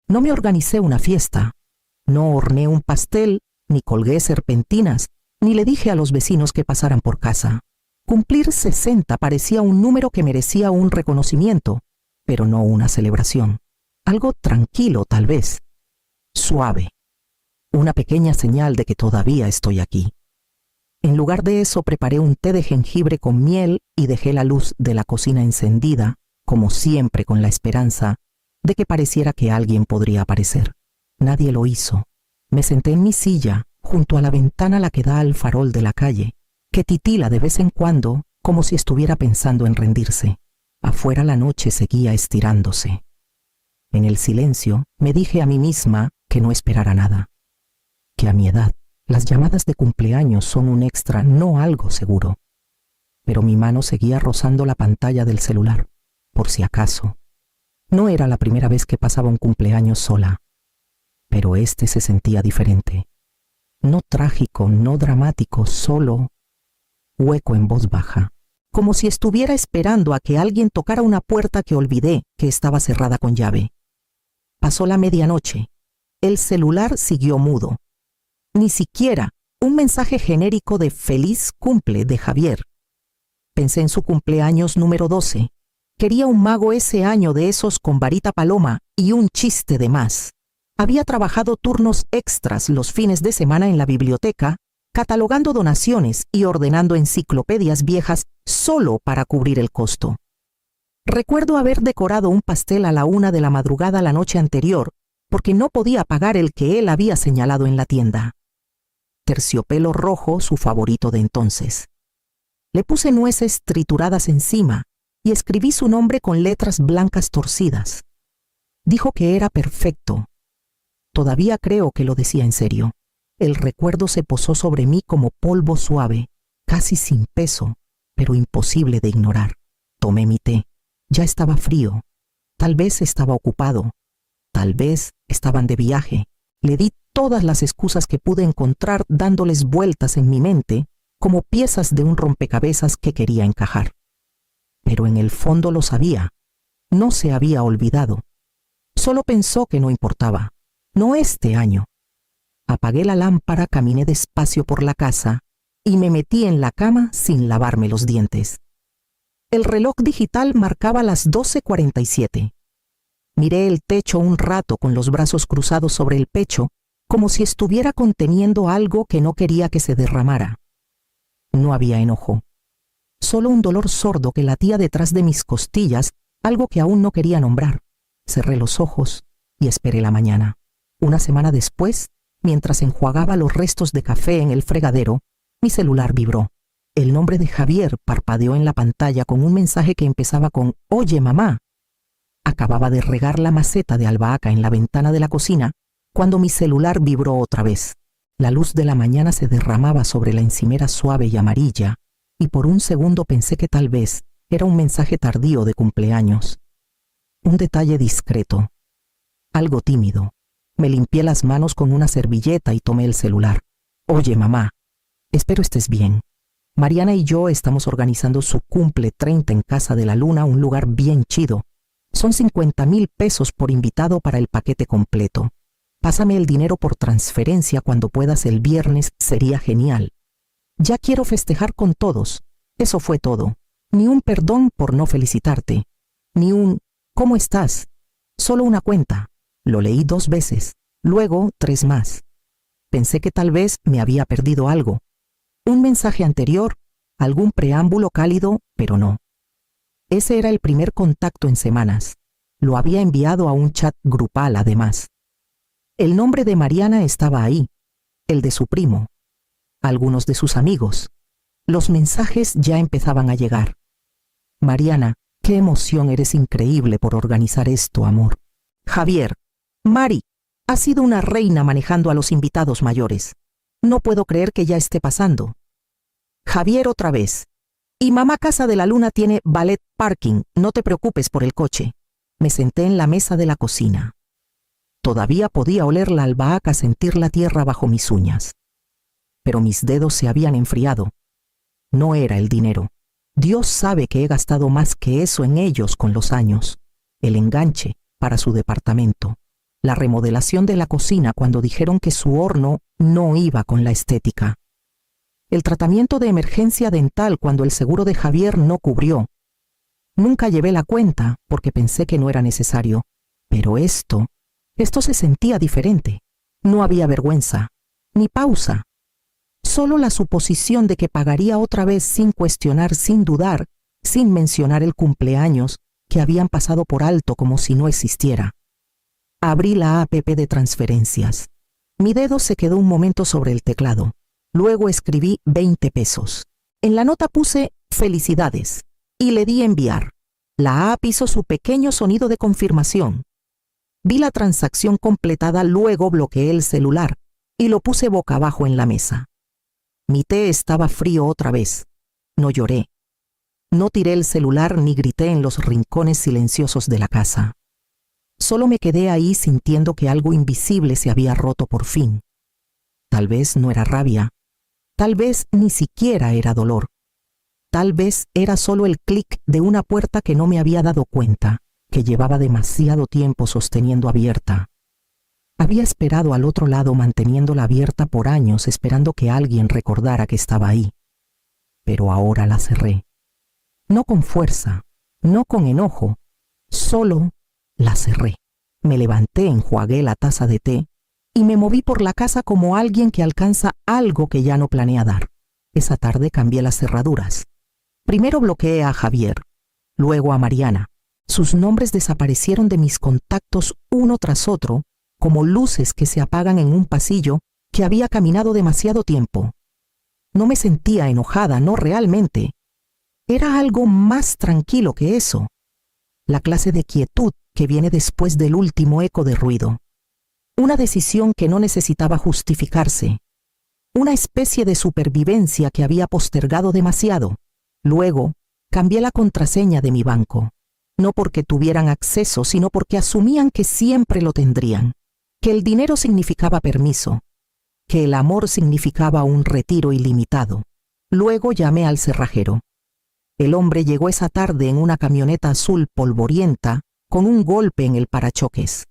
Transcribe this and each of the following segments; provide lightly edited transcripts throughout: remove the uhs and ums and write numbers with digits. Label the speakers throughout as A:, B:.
A: No me organicé una fiesta, no horneé un pastel, ni colgué serpentinas, ni le dije a los vecinos que pasaran por casa. Cumplir 60 parecía un número que merecía un reconocimiento, pero no una celebración. Algo tranquilo, tal vez. Suave. Una pequeña señal de que todavía estoy aquí. En lugar de eso, preparé un té de jengibre con miel y dejé la luz de la cocina encendida, como siempre con la esperanza de que pareciera que alguien podría aparecer. Nadie lo hizo. Me senté en mi silla, junto a la ventana la que da al farol de la calle, que titila de vez en cuando como si estuviera pensando en rendirse. Afuera la noche seguía estirándose. En el silencio me dije a mí misma que no esperara nada, que a mi edad las llamadas de cumpleaños son un extra, no algo seguro. Pero mi mano seguía rozando la pantalla del celular, por si acaso. No era la primera vez que pasaba un cumpleaños sola, pero este se sentía diferente. No trágico, no dramático, solo hueco en voz baja, como si estuviera esperando a que alguien tocara una puerta que olvidé que estaba cerrada con llave. Pasó la medianoche. El celular siguió mudo. Ni siquiera un mensaje genérico de feliz cumple de Javier. Pensé en su cumpleaños número 12. Quería un mago ese año de esos con varita paloma y un chiste de más. Había trabajado turnos extras los fines de semana en la biblioteca, catalogando donaciones y ordenando enciclopedias viejas solo para cubrir el costo. Recuerdo haber decorado un pastel a la 1 de la madrugada la noche anterior, porque no podía pagar el que él había señalado en la tienda. Terciopelo rojo, su favorito de entonces. Le puse nueces trituradas encima y escribí su nombre con letras blancas torcidas. Dijo que era perfecto. Todavía creo que lo decía en serio. El recuerdo se posó sobre mí como polvo suave, casi sin peso, pero imposible de ignorar. Tomé mi té. Ya estaba frío. Tal vez estaba ocupado. Tal vez estaban de viaje. Le di todas las excusas que pude encontrar dándoles vueltas en mi mente como piezas de un rompecabezas que quería encajar. Pero en el fondo lo sabía. No se había olvidado. Solo pensó que no importaba. No este año. Apagué la lámpara, caminé despacio por la casa y me metí en la cama sin lavarme los dientes. El reloj digital marcaba las 12:47. Miré el techo un rato con los brazos cruzados sobre el pecho, como si estuviera conteniendo algo que no quería que se derramara. No había enojo. Solo un dolor sordo que latía detrás de mis costillas, algo que aún no quería nombrar. Cerré los ojos y esperé la mañana. Una semana después, mientras enjuagaba los restos de café en el fregadero, mi celular vibró. El nombre de Javier parpadeó en la pantalla con un mensaje que empezaba con «Oye, mamá». Acababa de regar la maceta de albahaca en la ventana de la cocina cuando mi celular vibró otra vez. La luz de la mañana se derramaba sobre la encimera suave y amarilla, y por un segundo pensé que tal vez era un mensaje tardío de cumpleaños. Un detalle discreto. Algo tímido. Me limpié las manos con una servilleta y tomé el celular. «Oye, mamá, espero estés bien. Mariana y yo estamos organizando su cumple 30 en Casa de la Luna, un lugar bien chido. Son 50,000 pesos por invitado para el paquete completo. Pásame el dinero por transferencia cuando puedas el viernes, sería genial. Ya quiero festejar con todos». Eso fue todo. Ni un perdón por no felicitarte. Ni un «¿Cómo estás?». Solo una cuenta. Lo leí 2 veces. Luego 3 más. Pensé que tal vez me había perdido algo. Un mensaje anterior, algún preámbulo cálido, pero no. Ese era el primer contacto en semanas. Lo había enviado a un chat grupal además. El nombre de Mariana estaba ahí, el de su primo, algunos de sus amigos. Los mensajes ya empezaban a llegar. «Mariana, qué emoción, eres increíble por organizar esto, amor. Javier, Mari, ha sido una reina manejando a los invitados mayores. No puedo creer que ya esté pasando. Javier otra vez. Y mamá Casa de la Luna tiene ballet parking, no te preocupes por el coche». Me senté en la mesa de la cocina. Todavía podía oler la albahaca, sentir la tierra bajo mis uñas. Pero mis dedos se habían enfriado. No era el dinero. Dios sabe que he gastado más que eso en ellos con los años. El enganche para su departamento. la remodelación de la cocina cuando dijeron que su horno no iba con la estética, el tratamiento de emergencia dental cuando el seguro de Javier no cubrió. Nunca llevé la cuenta porque pensé que no era necesario, pero esto se sentía diferente. No había vergüenza, ni pausa. Solo la suposición de que pagaría otra vez sin cuestionar, sin dudar, sin mencionar el cumpleaños que habían pasado por alto como si no existiera. Abrí la app de transferencias. Mi dedo se quedó un momento sobre el teclado. Luego escribí 20 pesos. En la nota puse felicidades y le di enviar. La app hizo su pequeño sonido de confirmación. Vi la transacción completada, luego bloqueé el celular y lo puse boca abajo en la mesa. Mi té estaba frío otra vez. No lloré. No tiré el celular ni grité en los rincones silenciosos de la casa. Solo me quedé ahí sintiendo que algo invisible se había roto por fin. Tal vez no era rabia. Tal vez ni siquiera era dolor. Tal vez era solo el clic de una puerta que no me había dado cuenta, que llevaba demasiado tiempo sosteniendo abierta. Había esperado al otro lado manteniéndola abierta por años, esperando que alguien recordara que estaba ahí. Pero ahora la cerré. No con fuerza, no con enojo, solo la cerré. Me levanté, enjuagué la taza de té y me moví por la casa como alguien que alcanza algo que ya no planea dar. Esa tarde cambié las cerraduras. Primero bloqueé a Javier, luego a Mariana. Sus nombres desaparecieron de mis contactos uno tras otro, como luces que se apagan en un pasillo que había caminado demasiado tiempo. No me sentía enojada, no realmente. Era algo más tranquilo que eso. La clase de quietud que viene después del último eco de ruido. Una decisión que no necesitaba justificarse. Una especie de supervivencia que había postergado demasiado. Luego, cambié la contraseña de mi banco. No porque tuvieran acceso, sino porque asumían que siempre lo tendrían. Que el dinero significaba permiso, que el amor significaba un retiro ilimitado. Luego llamé al cerrajero. El hombre llegó esa tarde en una camioneta azul polvorienta con un golpe en el parachoques.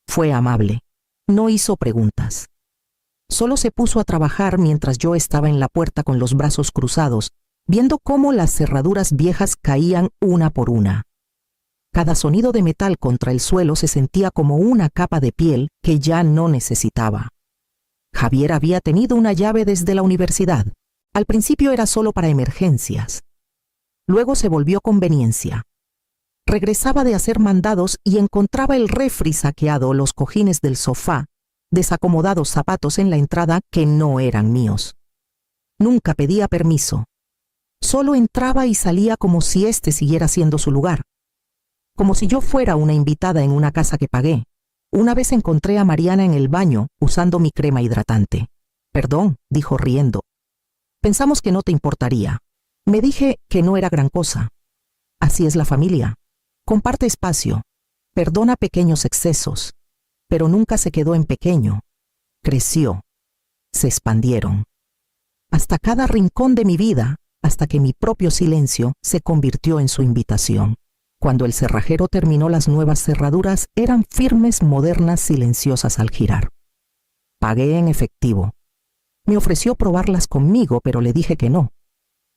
A: Fue amable. No hizo preguntas. Solo se puso a trabajar mientras yo estaba en la puerta con los brazos cruzados, viendo cómo las cerraduras viejas caían una por una. Cada sonido de metal contra el suelo se sentía como una capa de piel que ya no necesitaba. Javier había tenido una llave desde la universidad. Al principio era solo para emergencias. Luego se volvió conveniencia. Regresaba de hacer mandados y encontraba el refri saqueado, los cojines del sofá, desacomodados zapatos en la entrada que no eran míos. Nunca pedía permiso. Solo entraba y salía como si este siguiera siendo su lugar. Como si yo fuera una invitada en una casa que pagué. Una vez encontré a Mariana en el baño usando mi crema hidratante. «Perdón», dijo riendo. «Pensamos que no te importaría». Me dije que no era gran cosa. Así es la familia. Comparte espacio. Perdona pequeños excesos. Pero nunca se quedó en pequeño. Creció. Se expandieron. Hasta cada rincón de mi vida, hasta que mi propio silencio se convirtió en su invitación. Cuando el cerrajero terminó, las nuevas cerraduras eran firmes, modernas, silenciosas al girar. Pagué en efectivo. Me ofreció probarlas conmigo, pero le dije que no.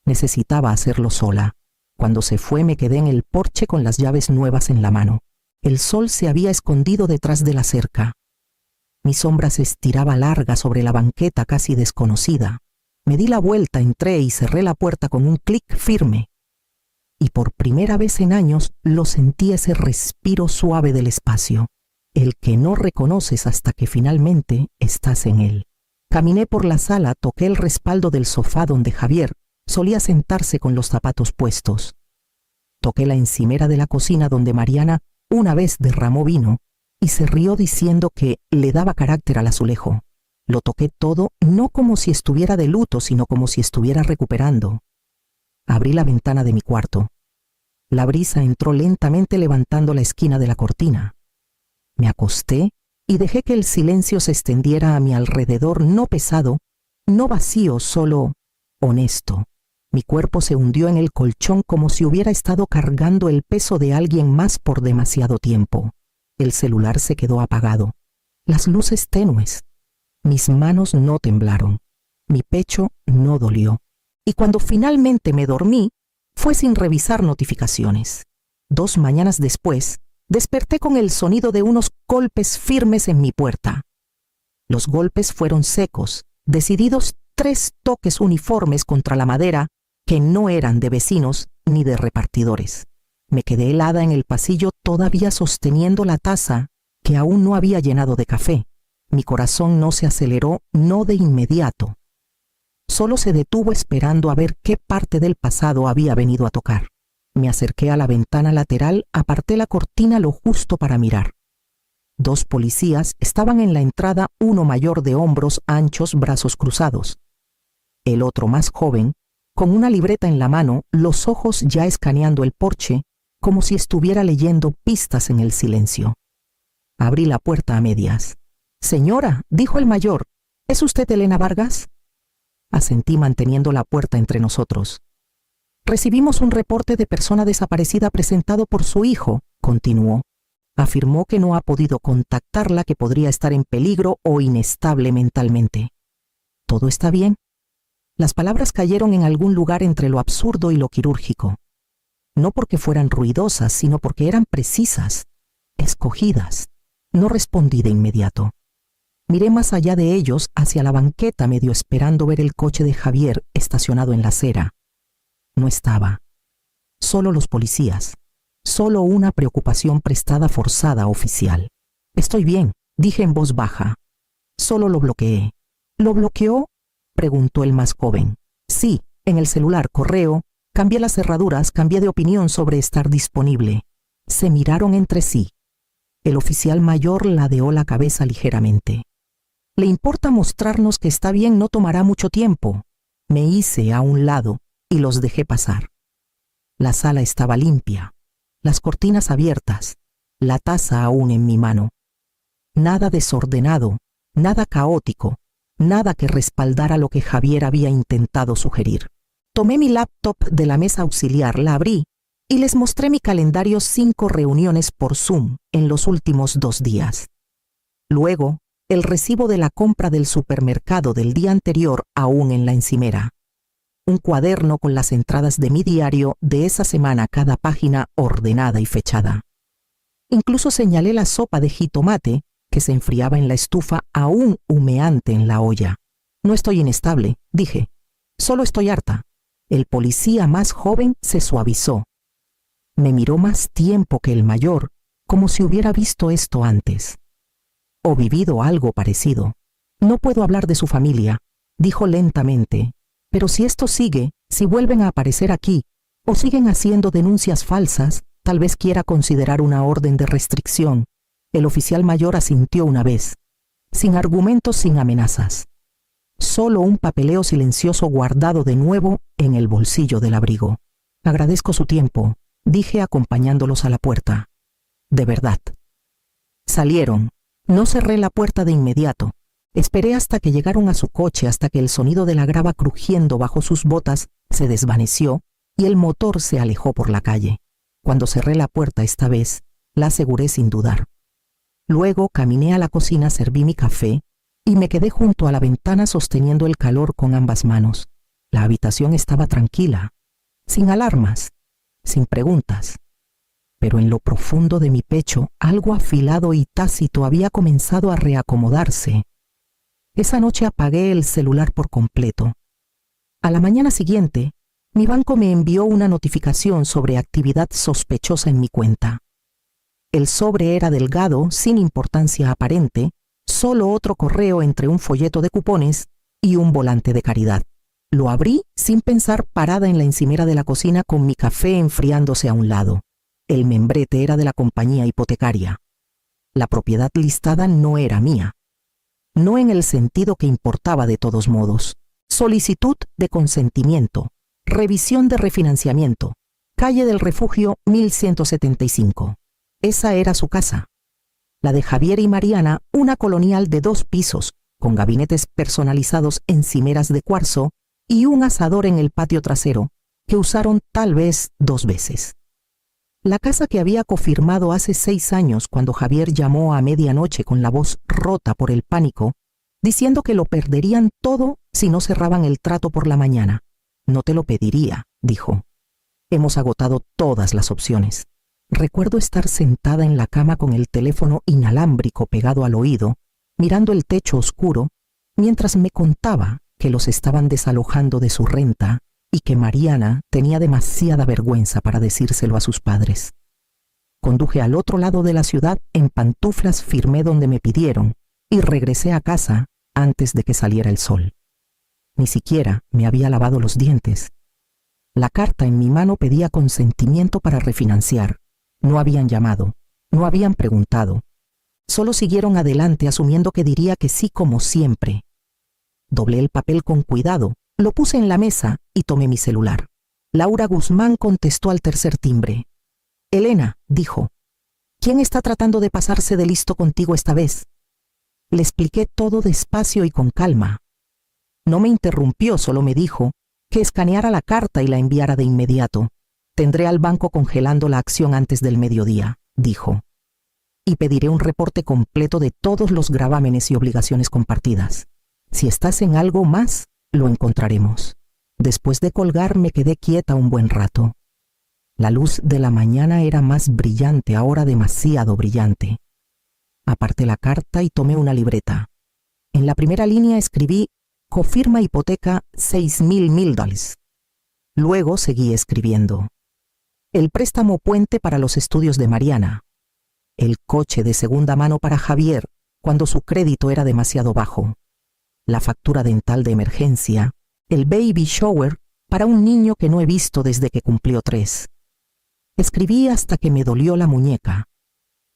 A: Necesitaba hacerlo sola. Cuando se fue, me quedé en el porche con las llaves nuevas en la mano. El sol se había escondido detrás de la cerca. Mi sombra se estiraba larga sobre la banqueta casi desconocida. Me di la vuelta, entré y cerré la puerta con un clic firme. Y por primera vez en años lo sentí, ese respiro suave del espacio, el que no reconoces hasta que finalmente estás en él. Caminé por la sala, toqué el respaldo del sofá donde Javier solía sentarse con los zapatos puestos. Toqué la encimera de la cocina donde Mariana una vez derramó vino y se rió diciendo que le daba carácter al azulejo. Lo toqué todo, no como si estuviera de luto, sino como si estuviera recuperando. Abrí la ventana de mi cuarto. La brisa entró lentamente levantando la esquina de la cortina. Me acosté y dejé que el silencio se extendiera a mi alrededor, no pesado, no vacío, solo honesto. Mi cuerpo se hundió en el colchón como si hubiera estado cargando el peso de alguien más por demasiado tiempo. El celular se quedó apagado. las luces tenues. Mis manos no temblaron, mi pecho no dolió. Y cuando finalmente me dormí, fue sin revisar notificaciones. 2 mañanas después, desperté con el sonido de unos golpes firmes en mi puerta. Los golpes fueron secos, decididos 3 toques uniformes contra la madera que no eran de vecinos ni de repartidores. Me quedé helada en el pasillo todavía sosteniendo la taza que aún no había llenado de café. Mi corazón no se aceleró, no de inmediato. Solo se detuvo esperando a ver qué parte del pasado había venido a tocar. Me acerqué a la ventana lateral, aparté la cortina lo justo para mirar. 2 policías estaban en la entrada, uno mayor de hombros anchos, brazos cruzados. El otro más joven, con una libreta en la mano, los ojos ya escaneando el porche, como si estuviera leyendo pistas en el silencio. Abrí la puerta a medias. «Señora», dijo el mayor, «¿es usted Elena Vargas?» Asentí manteniendo la puerta entre nosotros. «Recibimos un reporte de persona desaparecida presentado por su hijo», continuó. Afirmó que no ha podido contactarla, que podría estar en peligro o inestable mentalmente. «¿Todo está bien?» Las palabras cayeron en algún lugar entre lo absurdo y lo quirúrgico. No porque fueran ruidosas, sino porque eran precisas, escogidas. No respondí de inmediato. Miré más allá de ellos hacia la banqueta, medio esperando ver el coche de Javier estacionado en la acera. No estaba. Solo los policías. Solo una preocupación prestada forzada oficial. «Estoy bien», dije en voz baja. Solo lo bloqueé. «¿Lo bloqueó?», preguntó el más joven. «Sí, en el celular, correo. Cambié las cerraduras, cambié de opinión sobre estar disponible». Se miraron entre sí. El oficial mayor ladeó la cabeza ligeramente. «¿Le importa mostrarnos que está bien? No tomará mucho tiempo». Me hice a un lado y los dejé pasar. La sala estaba limpia, las cortinas abiertas, la taza aún en mi mano. Nada desordenado, nada caótico, nada que respaldara lo que Javier había intentado sugerir. Tomé mi laptop de la mesa auxiliar, la abrí y les mostré mi calendario: 5 reuniones por Zoom en los últimos 2 días. Luego, el recibo de la compra del supermercado del día anterior aún en la encimera. Un cuaderno con las entradas de mi diario de esa semana, cada página ordenada y fechada. Incluso señalé la sopa de jitomate que se enfriaba en la estufa aún humeante en la olla. «No estoy inestable», dije. «Solo estoy harta». El policía más joven se suavizó. Me miró más tiempo que el mayor, como si hubiera visto esto antes. O vivido algo parecido. «No puedo hablar de su familia», dijo lentamente. «Pero si esto sigue, si vuelven a aparecer aquí, o siguen haciendo denuncias falsas, tal vez quiera considerar una orden de restricción». El oficial mayor asintió una vez, sin argumentos, sin amenazas. Solo un papeleo silencioso guardado de nuevo en el bolsillo del abrigo. «Agradezco su tiempo», dije acompañándolos a la puerta. «De verdad». Salieron. No cerré la puerta de inmediato. Esperé hasta que llegaron a su coche, hasta que el sonido de la grava crujiendo bajo sus botas se desvaneció y el motor se alejó por la calle. Cuando cerré la puerta esta vez, la aseguré sin dudar. Luego caminé a la cocina, serví mi café y me quedé junto a la ventana sosteniendo el calor con ambas manos. La habitación estaba tranquila, sin alarmas, sin preguntas. Pero en lo profundo de mi pecho, algo afilado y tácito había comenzado a reacomodarse. Esa noche apagué el celular por completo. A la mañana siguiente, mi banco me envió una notificación sobre actividad sospechosa en mi cuenta. El sobre era delgado, sin importancia aparente, solo otro correo entre un folleto de cupones y un volante de caridad. Lo abrí sin pensar, parada en la encimera de la cocina con mi café enfriándose a un lado. El membrete era de la compañía hipotecaria. La propiedad listada no era mía. No en el sentido que importaba de todos modos. Solicitud de consentimiento. Revisión de refinanciamiento. Calle del Refugio 1175. Esa era su casa. La de Javier y Mariana, una colonial de 2 pisos, con gabinetes personalizados, encimeras de cuarzo y un asador en el patio trasero, que usaron tal vez 2 veces. La casa que había cofirmado hace 6 años cuando Javier llamó a medianoche con la voz rota por el pánico, diciendo que lo perderían todo si no cerraban el trato por la mañana. No te lo pediría, dijo. Hemos agotado todas las opciones. Recuerdo estar sentada en la cama con el teléfono inalámbrico pegado al oído, mirando el techo oscuro, mientras me contaba que los estaban desalojando de su renta y que Mariana tenía demasiada vergüenza para decírselo a sus padres. Conduje al otro lado de la ciudad en pantuflas, firmé donde me pidieron y regresé a casa antes de que saliera el sol. Ni siquiera me había lavado los dientes. La carta en mi mano pedía consentimiento para refinanciar. No habían llamado, no habían preguntado. Solo siguieron adelante asumiendo que diría que sí como siempre. Doblé el papel con cuidado, lo puse en la mesa y tomé mi celular. Laura Guzmán contestó al tercer timbre. Elena, dijo, ¿quién está tratando de pasarse de listo contigo esta vez? Le expliqué todo despacio y con calma. No me interrumpió, solo me dijo que escaneara la carta y la enviara de inmediato. Tendré al banco congelando la acción antes del mediodía, dijo. Y pediré un reporte completo de todos los gravámenes y obligaciones compartidas. Si estás en algo más, lo encontraremos. Después de colgar me quedé quieta un buen rato. La luz de la mañana era más brillante, ahora demasiado brillante. Aparté la carta y tomé una libreta. En la primera línea escribí cofirma hipoteca $6,000. Luego seguí escribiendo. El préstamo puente para los estudios de Mariana. El coche de segunda mano para Javier cuando su crédito era demasiado bajo. La factura dental de emergencia. El baby shower para un niño que no he visto desde que cumplió 3. Escribí hasta que me dolió la muñeca,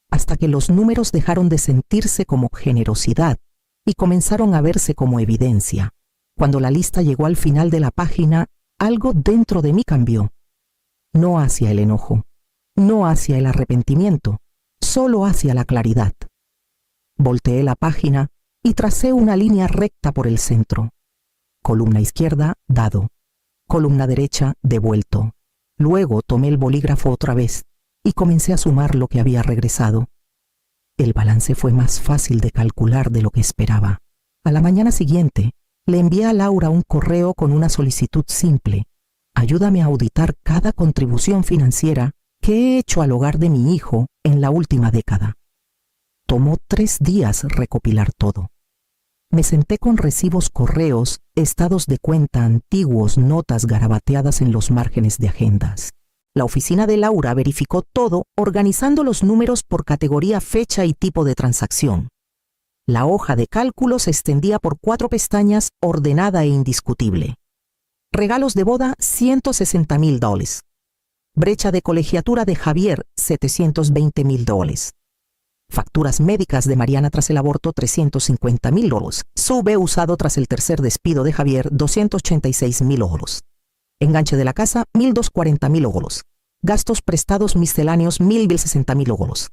A: hasta que los números dejaron de sentirse como generosidad y comenzaron a verse como evidencia. Cuando la lista llegó al final de la página, algo dentro de mí cambió. No hacia el enojo, no hacia el arrepentimiento, solo hacia la claridad. Volteé la página y tracé una línea recta por el centro. Columna izquierda, dado. Columna derecha, devuelto. Luego tomé el bolígrafo otra vez y comencé a sumar lo que había regresado. El balance fue más fácil de calcular de lo que esperaba. A la mañana siguiente, le envié a Laura un correo con una solicitud simple. Ayúdame a auditar cada contribución financiera que he hecho al hogar de mi hijo en la última década. Tomó 3 días recopilar todo. Me senté con recibos, correos, estados de cuenta antiguos, notas garabateadas en los márgenes de agendas. La oficina de Laura verificó todo, organizando los números por categoría, fecha y tipo de transacción. La hoja de cálculo se extendía por 4 pestañas, ordenada e indiscutible. Regalos de boda, $160,000. Brecha de colegiatura de Javier, $720,000. Facturas médicas de Mariana tras el aborto, $350,000. Sube usado tras el tercer despido de Javier, $286,000. Enganche de la casa, $1,240,000. Gastos prestados misceláneos, $1,060,000.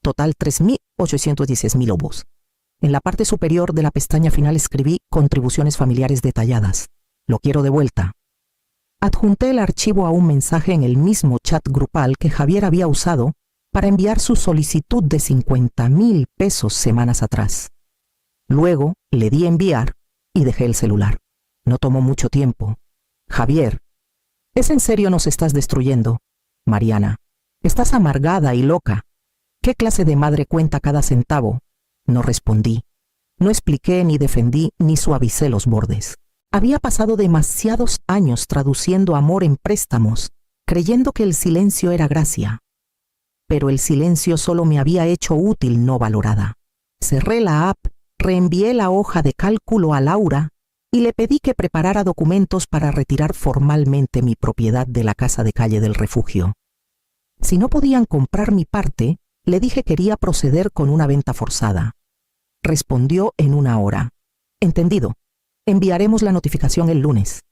A: Total, $3,816,000. En la parte superior de la pestaña final escribí contribuciones familiares detalladas. Lo quiero de vuelta. Adjunté el archivo a un mensaje en el mismo chat grupal que Javier había usado para enviar su solicitud de $50,000 semanas atrás. Luego le di enviar y dejé el celular. No tomó mucho tiempo. Javier, ¿es en serio nos estás destruyendo? Mariana, estás amargada y loca. ¿Qué clase de madre cuenta cada centavo? No respondí. No expliqué, ni defendí, ni suavicé los bordes. Había pasado demasiados años traduciendo amor en préstamos, creyendo que el silencio era gracia. Pero el silencio solo me había hecho útil, no valorada. Cerré la app, reenvié la hoja de cálculo a Laura y le pedí que preparara documentos para retirar formalmente mi propiedad de la casa de Calle del Refugio. Si no podían comprar mi parte, le dije que quería proceder con una venta forzada. Respondió en 1 hora. Entendido. Enviaremos la notificación el lunes.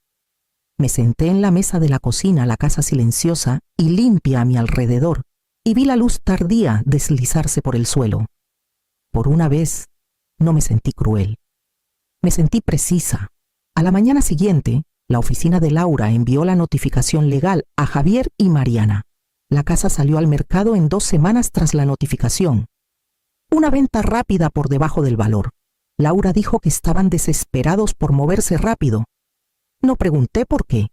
A: Me senté en la mesa de la cocina, la casa silenciosa y limpia a mi alrededor, y vi la luz tardía deslizarse por el suelo. Por una vez, no me sentí cruel. Me sentí precisa. A la mañana siguiente, la oficina de Laura envió la notificación legal a Javier y Mariana. La casa salió al mercado en 2 semanas tras la notificación. Una venta rápida por debajo del valor. Laura dijo que estaban desesperados por moverse rápido. No pregunté por qué.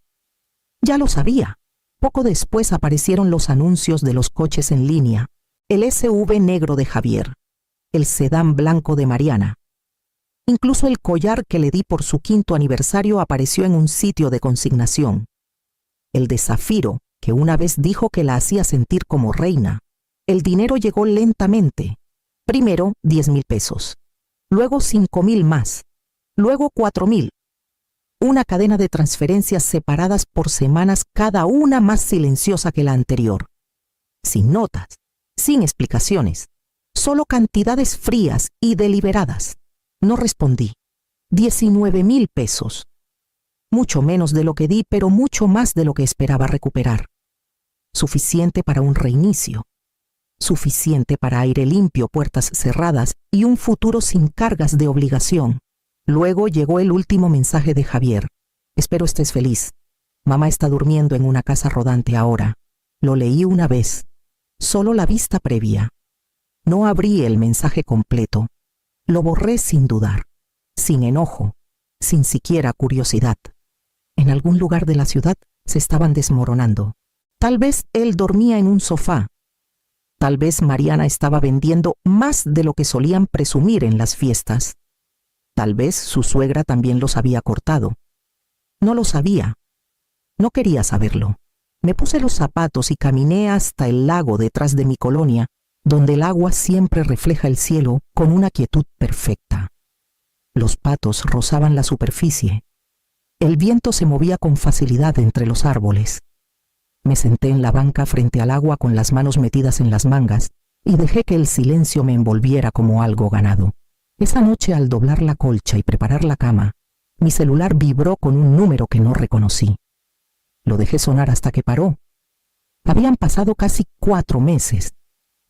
A: Ya lo sabía. Poco después aparecieron los anuncios de los coches en línea. El SUV negro de Javier. El sedán blanco de Mariana. Incluso el collar que le di por su 5º aniversario apareció en un sitio de consignación. El de zafiro, que una vez dijo que la hacía sentir como reina. El dinero llegó lentamente. Primero 10,000 pesos. Luego 5,000 más. Luego 4,000. Una cadena de transferencias separadas por semanas, cada una más silenciosa que la anterior. Sin notas, sin explicaciones. Solo cantidades frías y deliberadas. No respondí. 19,000 pesos. Mucho menos de lo que di, pero mucho más de lo que esperaba recuperar. Suficiente para un reinicio. Suficiente para aire limpio, puertas cerradas y un futuro sin cargas de obligación. Luego llegó el último mensaje de Javier. Espero estés feliz. Mamá está durmiendo en una casa rodante ahora. Lo leí una vez. Solo la vista previa. No abrí el mensaje completo. Lo borré sin dudar, sin enojo, sin siquiera curiosidad. En algún lugar de la ciudad se estaban desmoronando. Tal vez él dormía en un sofá. Tal vez Mariana estaba vendiendo más de lo que solían presumir en las fiestas. Tal vez su suegra también los había cortado. No lo sabía. No quería saberlo. Me puse los zapatos y caminé hasta el lago detrás de mi colonia, donde el agua siempre refleja el cielo con una quietud perfecta. Los patos rozaban la superficie. El viento se movía con facilidad entre los árboles. Me senté en la banca frente al agua con las manos metidas en las mangas y dejé que el silencio me envolviera como algo ganado. Esa noche, al doblar la colcha y preparar la cama, mi celular vibró con un número que no reconocí. Lo dejé sonar hasta que paró. Habían pasado casi 4 meses.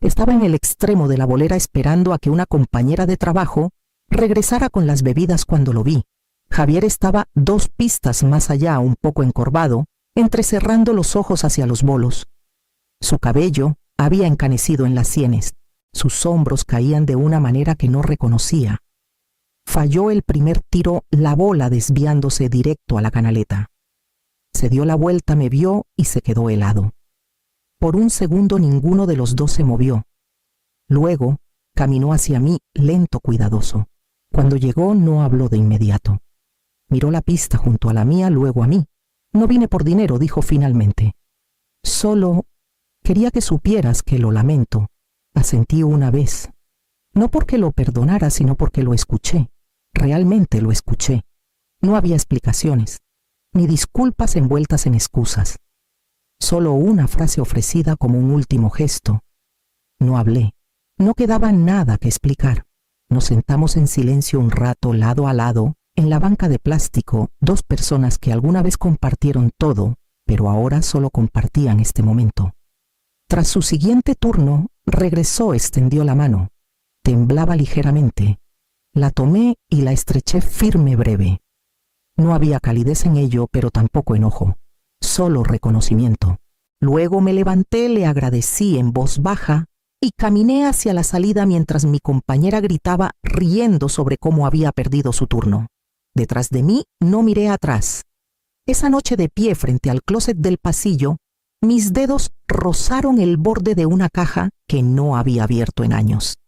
A: Estaba en el extremo de la bolera esperando a que una compañera de trabajo regresara con las bebidas cuando lo vi. Javier estaba 2 pistas más allá, un poco encorvado, entrecerrando los ojos hacia los bolos. Su cabello había encanecido en las sienes. Sus hombros caían de una manera que no reconocía. Falló el primer tiro, la bola desviándose directo a la canaleta. Se dio la vuelta, me vio y se quedó helado. Por un segundo ninguno de los dos se movió. Luego caminó hacia mí, lento, cuidadoso. Cuando llegó no habló de inmediato. Miró la pista junto a la mía, luego a mí. No vine por dinero, dijo finalmente. Solo quería que supieras que lo lamento. Asentí una vez. No porque lo perdonara, sino porque lo escuché. Realmente lo escuché. No había explicaciones, ni disculpas envueltas en excusas. Solo una frase ofrecida como un último gesto. No hablé. No quedaba nada que explicar. Nos sentamos en silencio un rato, lado a lado, en la banca de plástico, 2 personas que alguna vez compartieron todo, pero ahora solo compartían este momento. Tras su siguiente turno, regresó, extendió la mano. Temblaba ligeramente. La tomé y la estreché firme, breve. No había calidez en ello, pero tampoco enojo. Solo reconocimiento. Luego me levanté, le agradecí en voz baja y caminé hacia la salida mientras mi compañera gritaba riendo sobre cómo había perdido su turno. Detrás de mí no miré atrás. Esa noche, de pie frente al closet del pasillo, mis dedos rozaron el borde de una caja que no había abierto en años.